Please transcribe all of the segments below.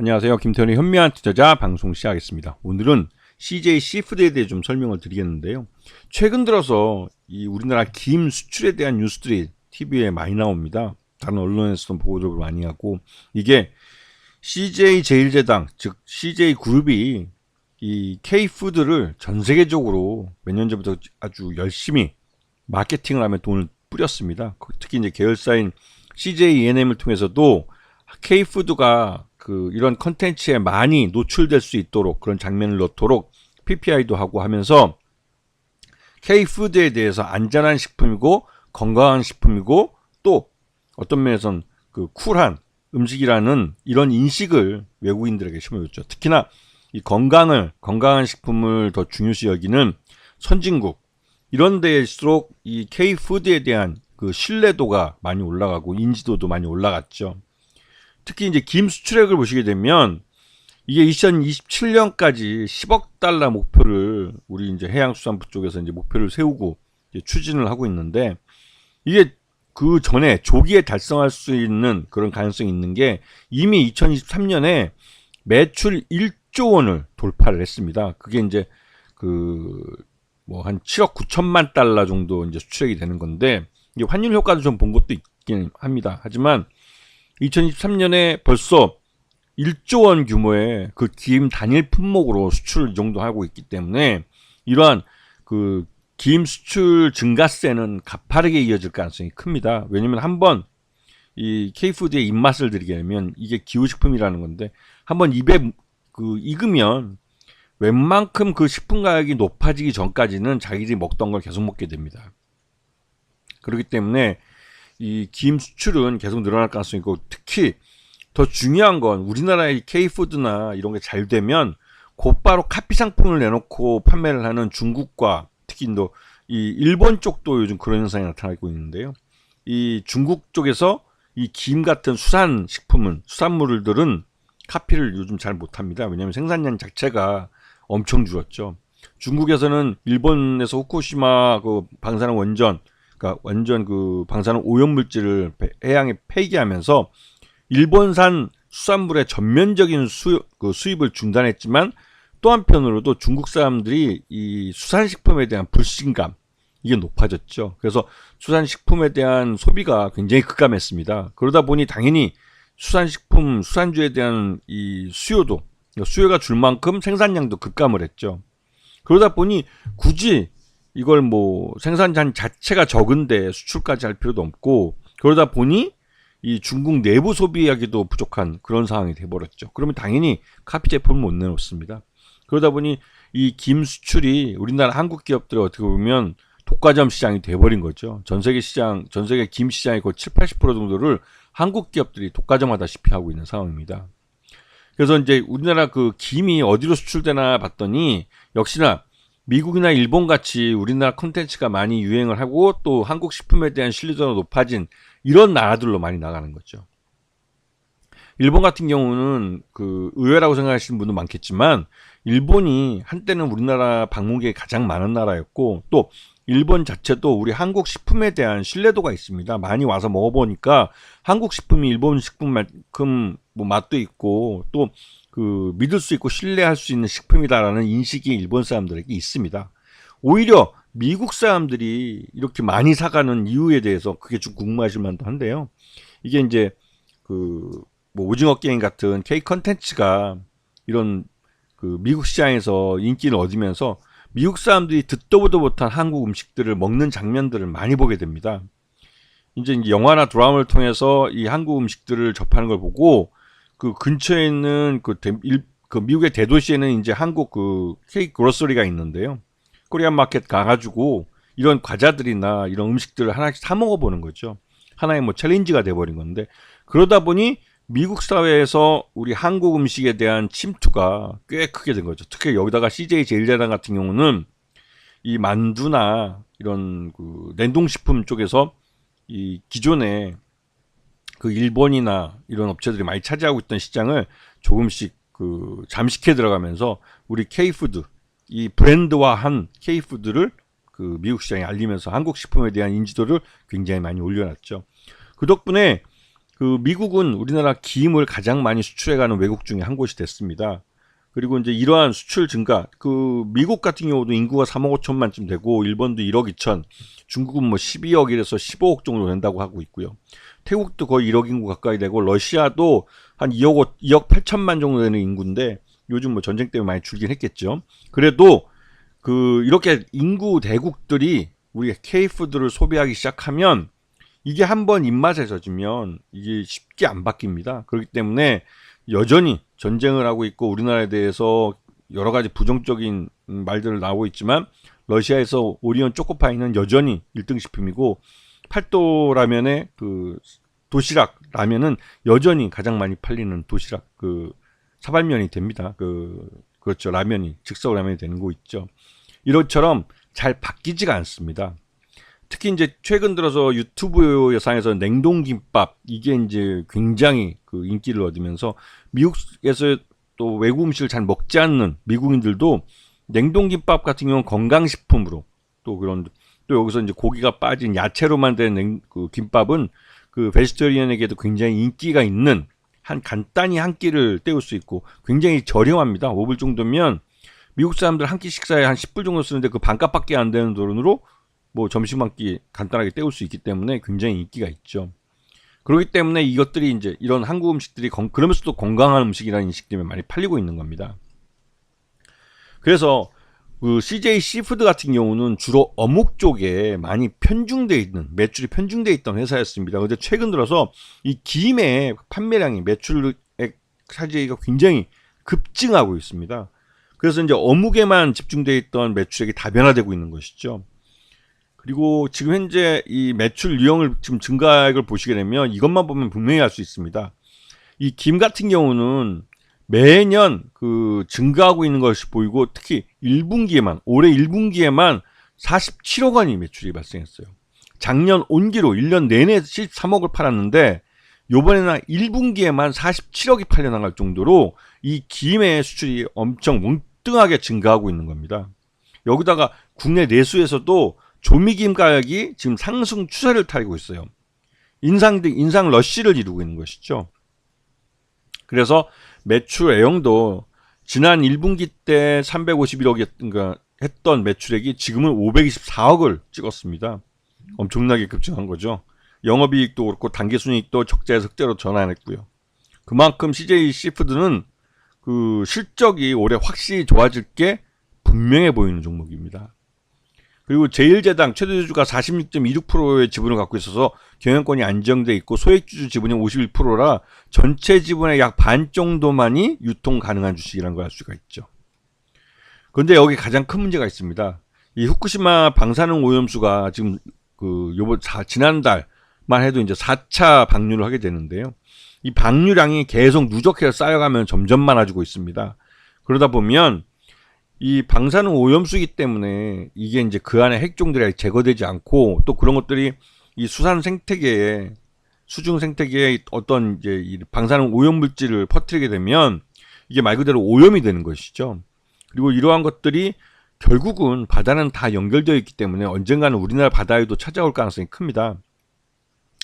안녕하세요. 김태현의 현명한 투자자 방송 시작하겠습니다. 오늘은 CJ 시푸드에 대해 좀 설명을 드리겠는데요. 최근 들어서 이 우리나라 김 수출에 대한 뉴스들이 TV에 많이 나옵니다. 다른 언론에서도 보도를 많이 하고, 이게 CJ 제일제당, 즉 CJ 그룹이 이 K푸드를 전 세계적으로 몇 년 전부터 아주 열심히 마케팅을 하며 돈을 뿌렸습니다. 특히 이제 계열사인 CJ ENM을 통해서도 K푸드가 이런 컨텐츠에 많이 노출될 수 있도록 그런 장면을 넣도록 PPI도 하고 하면서 K푸드에 대해서 안전한 식품이고 건강한 식품이고 또 어떤 면에선 쿨한 음식이라는 이런 인식을 외국인들에게 심어줬죠. 특히나 이 건강한 식품을 더 중요시 여기는 선진국 이런 데일수록 이 K푸드에 대한 신뢰도가 많이 올라가고 인지도도 많이 올라갔죠. 특히 이제 김 수출액을 보시게 되면 이게 2027년까지 10억 달러 목표를 우리 이제 해양수산부 쪽에서 이제 목표를 세우고 이제 추진을 하고 있는데, 이게 그 전에 조기에 달성할 수 있는 그런 가능성이 있는 게 이미 2023년에 매출 1조 원을 돌파를 했습니다. 그게 이제 한 7억 9천만 달러 정도 이제 수출액이 되는 건데, 이게 환율 효과도 좀 본 것도 있긴 합니다. 하지만 2023년에 벌써 1조 원 규모의 김 단일 품목으로 수출을 이 정도 하고 있기 때문에 이러한 김 수출 증가세는 가파르게 이어질 가능성이 큽니다. 왜냐면 한번 이 K푸드의 입맛을 들이게 되면 이게 기후식품이라는 건데 한번 입에 익으면 웬만큼 식품 가격이 높아지기 전까지는 자기들이 먹던 걸 계속 먹게 됩니다. 그렇기 때문에 이 김 수출은 계속 늘어날 가능성이 있고, 특히 더 중요한 건 우리나라의 K푸드나 이런 게 잘 되면 곧바로 카피 상품을 내놓고 판매를 하는 중국과 특히 또 이 일본 쪽도 요즘 그런 현상이 나타나고 있는데요. 이 중국 쪽에서 이 김 같은 수산물들은 카피를 요즘 잘 못합니다. 왜냐하면 생산량 자체가 엄청 줄었죠. 중국에서는 일본에서 후쿠시마 방사능 원전, 그러니까 완전 방사능 오염물질을 해양에 폐기하면서 일본산 수산물의 전면적인 수입을 중단했지만, 또 한편으로도 중국 사람들이 이 수산식품에 대한 불신감 이게 높아졌죠. 그래서 수산식품에 대한 소비가 굉장히 급감했습니다. 그러다 보니 당연히 수산식품, 수산주에 대한 이 수요가 줄 만큼 생산량도 급감을 했죠. 그러다 보니 굳이 이걸 생산량 자체가 적은데 수출까지 할 필요도 없고, 그러다 보니 이 중국 내부 소비하기도 부족한 그런 상황이 돼버렸죠. 그러면 당연히 카피 제품을 못 내놓습니다. 그러다 보니 이 김 수출이 우리나라 한국 기업들이 어떻게 보면 독과점 시장이 돼버린 거죠. 전 세계 김 시장의 거의 70-80% 정도를 한국 기업들이 독과점하다시피 하고 있는 상황입니다. 그래서 이제 우리나라 김이 어디로 수출되나 봤더니 역시나 미국이나 일본 같이 우리나라 콘텐츠가 많이 유행을 하고 또 한국 식품에 대한 신뢰도가 높아진 이런 나라들로 많이 나가는 거죠. 일본 같은 경우는 의외라고 생각하시는 분도 많겠지만, 일본이 한때는 우리나라 방문객이 가장 많은 나라였고, 또 일본 자체도 우리 한국 식품에 대한 신뢰도가 있습니다. 많이 와서 먹어보니까 한국 식품이 일본 식품만큼 맛도 있고 또 믿을 수 있고 신뢰할 수 있는 식품이다라는 인식이 일본 사람들에게 있습니다. 오히려 미국 사람들이 이렇게 많이 사가는 이유에 대해서 그게 좀 궁금하실 만도 한데요. 이게 이제 오징어 게임 같은 K 컨텐츠가 이런 미국 시장에서 인기를 얻으면서 미국 사람들이 듣도 보도 못한 한국 음식들을 먹는 장면들을 많이 보게 됩니다. 이제 영화나 드라마를 통해서 이 한국 음식들을 접하는 걸 보고 근처에 있는 미국의 대도시에는 이제 한국 K 그로서리가 있는데요. 코리안 마켓 가가지고 이런 과자들이나 이런 음식들을 하나씩 사 먹어보는 거죠. 하나의 챌린지가 돼버린 건데, 그러다 보니 미국 사회에서 우리 한국 음식에 대한 침투가 꽤 크게 된 거죠. 특히 여기다가 CJ 제일제당 같은 경우는 이 만두나 이런 냉동식품 쪽에서 이 기존에 일본이나 이런 업체들이 많이 차지하고 있던 시장을 조금씩 잠식해 들어가면서 우리 K푸드, 이 브랜드화한 K푸드를 미국 시장에 알리면서 한국 식품에 대한 인지도를 굉장히 많이 올려놨죠. 그 덕분에 그 미국은 우리나라 김을 가장 많이 수출해가는 외국 중에 한 곳이 됐습니다. 그리고 이제 이러한 수출 증가, 그 미국 같은 경우도 인구가 3억 5천만쯤 되고 일본도 1억 2천, 중국은 뭐 12억에서 15억 정도 된다고 하고 있고요. 태국도 거의 1억 인구 가까이 되고 러시아도 한 2억 8천만 정도 되는 인구인데 요즘 뭐 전쟁 때문에 많이 줄긴 했겠죠. 그래도 그 이렇게 인구 대국들이 우리가 K푸드를 소비하기 시작하면 이게 한번 입맛에 젖으면 이게 쉽게 안 바뀝니다. 그렇기 때문에 여전히 전쟁을 하고 있고 우리나라에 대해서 여러 가지 부정적인 말들을 나오고 있지만 러시아에서 오리온 초코파이는 여전히 1등 식품이고 팔도 라면의 그 도시락 라면은 여전히 가장 많이 팔리는 도시락 그 사발면이 됩니다. 그렇죠. 라면이 즉석 라면이 되는 거 있죠. 이것처럼 잘 바뀌지가 않습니다. 특히 이제 최근 들어서 유튜브 상에서 냉동김밥 이게 이제 굉장히 그 인기를 얻으면서 미국에서 또 외국 음식을 잘 먹지 않는 미국인들도 냉동김밥 같은 경우는 건강식품으로 또 그런 또 여기서 이제 고기가 빠진 야채로 만든 그 김밥은 그 베지터리언에게도 굉장히 인기가 있는 간단히 한 끼를 때울 수 있고 굉장히 저렴합니다. 5불 정도면 미국 사람들 한 끼 식사에 한 10불 정도 쓰는데 그 반값밖에 안 되는 돈으로 뭐 점심 한 끼 간단하게 때울 수 있기 때문에 굉장히 인기가 있죠. 그렇기 때문에 이것들이 이제 이런 한국 음식들이 그러면서도 건강한 음식이라는 인식 때문에 많이 팔리고 있는 겁니다. 그래서 그 CJ 시푸드 같은 경우는 주로 어묵 쪽에 많이 편중되어 있는 매출이 편중되어 있던 회사였습니다. 그런데 최근 들어서 이 김의 판매량이 매출액 차지가 굉장히 급증하고 있습니다. 그래서 이제 어묵에만 집중되어 있던 매출액이 다변화되고 있는 것이죠. 그리고 지금 현재 이 매출 유형을 지금 증가액을 보시게 되면 이것만 보면 분명히 알 수 있습니다. 이 김 같은 경우는 매년 그 증가하고 있는 것이 보이고 특히 1분기에만 올해 1분기에만 47억 원이 매출이 발생했어요. 작년 온기로 1년 내내 13억을 팔았는데 요번에는 1분기에만 47억이 팔려나갈 정도로 이 김의 수출이 엄청 뭉뚱하게 증가하고 있는 겁니다. 여기다가 국내 내수에서도 조미김 가격이 지금 상승 추세를 타고 있어요. 인상 러쉬를 이루고 있는 것이죠. 그래서 매출 애형도 지난 1분기 때 351억이 했던 매출액이 지금은 524억을 찍었습니다. 엄청나게 급증한 거죠. 영업이익도 그렇고 단기순이익도 적자에서 흑자로 전환했고요. 그만큼 CJ 시푸드는 그 실적이 올해 확실히 좋아질 게 분명해 보이는 종목입니다. 그리고 제1제당 최대주주가 46.26%의 지분을 갖고 있어서 경영권이 안정돼 있고 소액주주 지분이 51%라 전체 지분의 약 반 정도만이 유통 가능한 주식이라는 걸 알 수가 있죠. 그런데 여기 가장 큰 문제가 있습니다. 이 후쿠시마 방사능 오염수가 지금 지난달만 해도 이제 4차 방류를 하게 되는데요. 이 방류량이 계속 누적해서 쌓여가면 점점 많아지고 있습니다. 그러다 보면 이 방사능 오염수기 때문에 이게 이제 그 안에 핵종들이 제거되지 않고 또 그런 것들이 이 수산 생태계에 수중 생태계에 어떤 이제 이 방사능 오염 물질을 퍼뜨리게 되면 이게 말 그대로 오염이 되는 것이죠. 그리고 이러한 것들이 결국은 바다는 다 연결되어 있기 때문에 언젠가는 우리나라 바다에도 찾아올 가능성이 큽니다.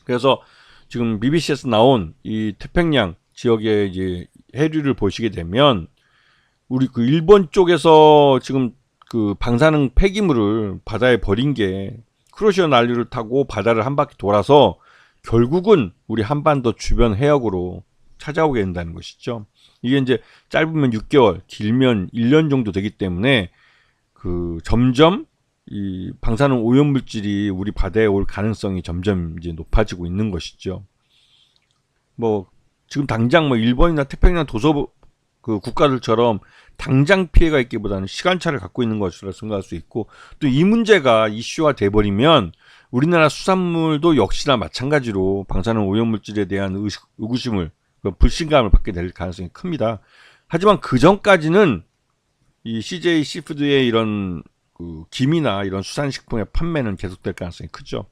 그래서 지금 BBC에서 나온 이 태평양 지역의 이제 해류를 보시게 되면 우리 그 일본 쪽에서 지금 그 방사능 폐기물을 바다에 버린 게 크로시어 난류를 타고 바다를 한 바퀴 돌아서 결국은 우리 한반도 주변 해역으로 찾아오게 된다는 것이죠. 이게 이제 짧으면 6개월, 길면 1년 정도 되기 때문에 그 점점 이 방사능 오염 물질이 우리 바다에 올 가능성이 점점 이제 높아지고 있는 것이죠. 뭐 지금 당장 뭐 일본이나 태평양 도서 그 국가들처럼 당장 피해가 있기보다는 시간차를 갖고 있는 것으로 생각할 수 있고 또 이 문제가 이슈화 돼버리면 우리나라 수산물도 역시나 마찬가지로 방사능 오염물질에 대한 의구심을 불신감을 받게 될 가능성이 큽니다. 하지만 그 전까지는 이 CJ 시푸드의 이런 그 김이나 이런 수산식품의 판매는 계속될 가능성이 크죠.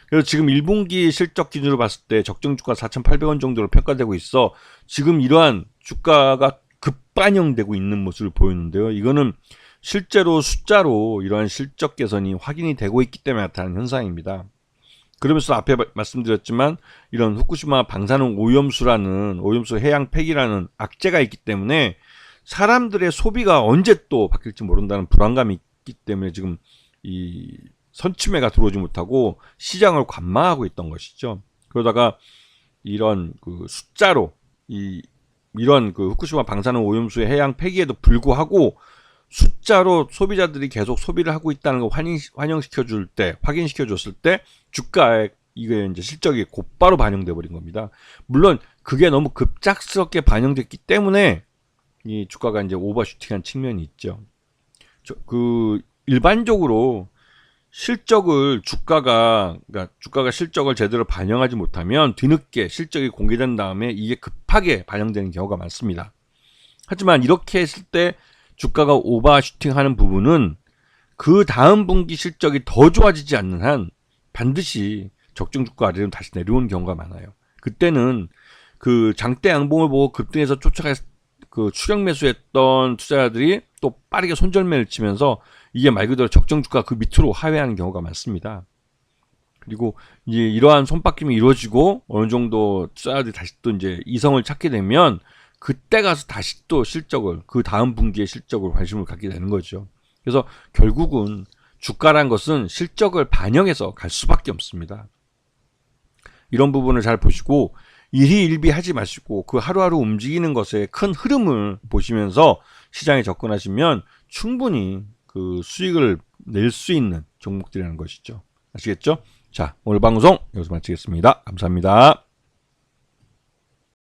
그래서 지금 1분기 실적 기준으로 봤을 때 적정주가 4,800원 정도로 평가되고 있어 지금 이러한 주가가 급반영되고 있는 모습을 보이는데요. 이거는 실제로 숫자로 이러한 실적 개선이 확인이 되고 있기 때문에 나타나는 현상입니다. 그러면서 앞에 말씀드렸지만 이런 후쿠시마 방사능 오염수 해양 폐기라는 악재가 있기 때문에 사람들의 소비가 언제 또 바뀔지 모른다는 불안감이 있기 때문에 지금 이 선취매가 들어오지 못하고 시장을 관망하고 있던 것이죠. 그러다가 이런 그 숫자로 이런 그 후쿠시마 방사능 오염수의 해양 폐기에도 불구하고 숫자로 소비자들이 계속 소비를 하고 있다는 걸 확인시켜 줬을 때 주가에 이게 이제 실적이 곧바로 반영돼 버린 겁니다. 물론 그게 너무 급작스럽게 반영됐기 때문에 이 주가가 이제 오버슈팅한 측면이 있죠. 일반적으로 그러니까 주가가 실적을 제대로 반영하지 못하면 뒤늦게 실적이 공개된 다음에 이게 급하게 반영되는 경우가 많습니다. 하지만 이렇게 했을 때 주가가 오버슈팅하는 부분은 그 다음 분기 실적이 더 좋아지지 않는 한 반드시 적정 주가 아래로 다시 내려오는 경우가 많아요. 그때는 그 장대 양봉을 보고 급등해서 그 추격 매수했던 투자자들이 또 빠르게 손절매를 치면서 이게 말 그대로 적정 주가 그 밑으로 하회하는 경우가 많습니다. 그리고 이제 이러한 손바뀜이 이루어지고 어느 정도 투자자들이 다시 또 이제 이성을 찾게 되면 그때 가서 다시 또 실적을 그 다음 분기의 실적을 관심을 갖게 되는 거죠. 그래서 결국은 주가란 것은 실적을 반영해서 갈 수밖에 없습니다. 이런 부분을 잘 보시고 일희일비하지 마시고 그 하루하루 움직이는 것의 큰 흐름을 보시면서 시장에 접근하시면 충분히 그 수익을 낼 수 있는 종목들이라는 것이죠. 아시겠죠? 자, 오늘 방송 여기서 마치겠습니다. 감사합니다.